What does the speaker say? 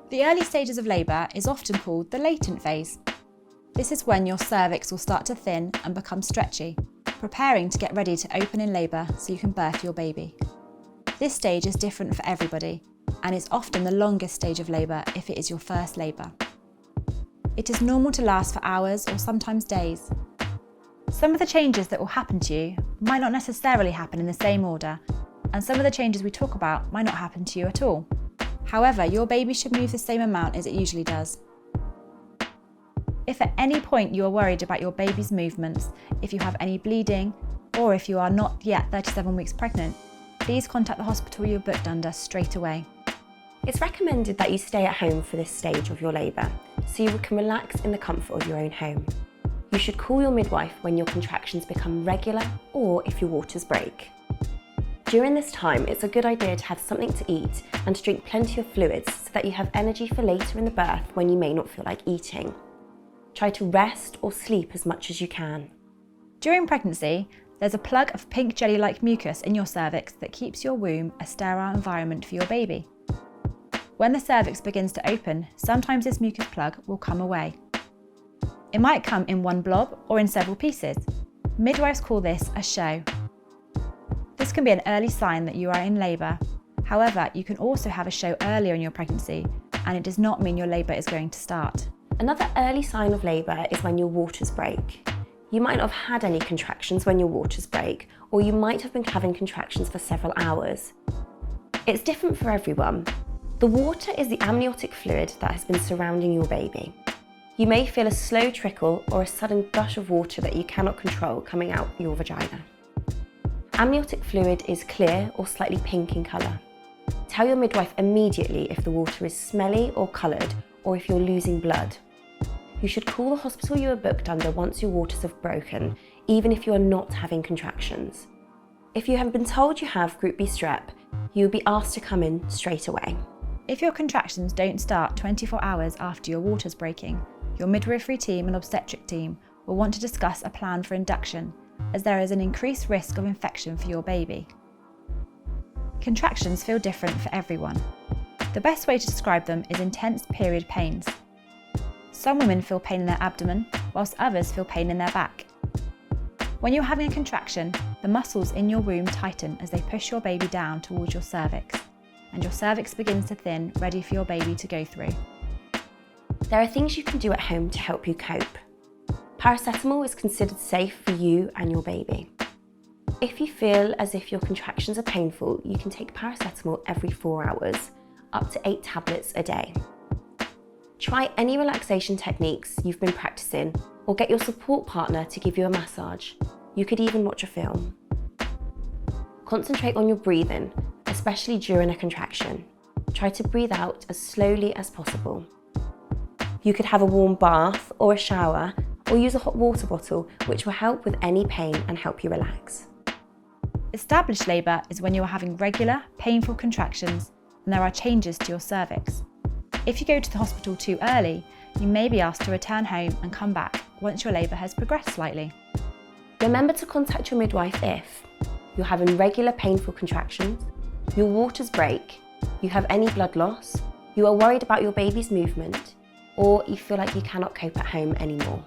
The early stages of labour is often called the latent phase. This is when your cervix will start to thin and become stretchy, preparing to get ready to open in labour so you can birth your baby. This stage is different for everybody, and is often the longest stage of labour if it is your first labour. It is normal to last for hours or sometimes days. Some of the changes that will happen to you might not necessarily happen in the same order, and some of the changes we talk about might not happen to you at all. However, your baby should move the same amount as it usually does. If at any point you are worried about your baby's movements, if you have any bleeding, or if you are not yet 37 weeks pregnant, please contact the hospital you are booked under straight away. It's recommended that you stay at home for this stage of your labour, so you can relax in the comfort of your own home. You should call your midwife when your contractions become regular or if your waters break. During this time, it's a good idea to have something to eat and to drink plenty of fluids so that you have energy for later in the birth when you may not feel like eating. Try to rest or sleep as much as you can. During pregnancy, there's a plug of pink jelly-like mucus in your cervix that keeps your womb a sterile environment for your baby. When the cervix begins to open, sometimes this mucus plug will come away. It might come in one blob or in several pieces. Midwives call this a show. This can be an early sign that you are in labour. However, you can also have a show earlier in your pregnancy, and it does not mean your labour is going to start. Another early sign of labour is when your waters break. You might not have had any contractions when your waters break, or you might have been having contractions for several hours. It's different for everyone. The water is the amniotic fluid that has been surrounding your baby. You may feel a slow trickle or a sudden gush of water that you cannot control coming out your vagina. Amniotic fluid is clear or slightly pink in colour. Tell your midwife immediately if the water is smelly or coloured or if you're losing blood. You should call the hospital you are booked under once your waters have broken, even if you are not having contractions. If you have been told you have Group B strep, you will be asked to come in straight away. If your contractions don't start 24 hours after your water's breaking, your midwifery team and obstetric team will want to discuss a plan for induction, as there is an increased risk of infection for your baby. Contractions feel different for everyone. The best way to describe them is intense period pains. Some women feel pain in their abdomen, whilst others feel pain in their back. When you're having a contraction, the muscles in your womb tighten as they push your baby down towards your cervix, and your cervix begins to thin, ready for your baby to go through. There are things you can do at home to help you cope. Paracetamol is considered safe for you and your baby. If you feel as if your contractions are painful, you can take paracetamol every 4 hours, up to 8 tablets a day. Try any relaxation techniques you've been practicing, or get your support partner to give you a massage. You could even watch a film. Concentrate on your breathing, especially during a contraction. Try to breathe out as slowly as possible. You could have a warm bath or a shower, or use a hot water bottle, which will help with any pain and help you relax. Established labour is when you are having regular, painful contractions and there are changes to your cervix. If you go to the hospital too early, you may be asked to return home and come back once your labour has progressed slightly. Remember to contact your midwife if you're having regular painful contractions, your waters break, you have any blood loss, you are worried about your baby's movement, or you feel like you cannot cope at home anymore.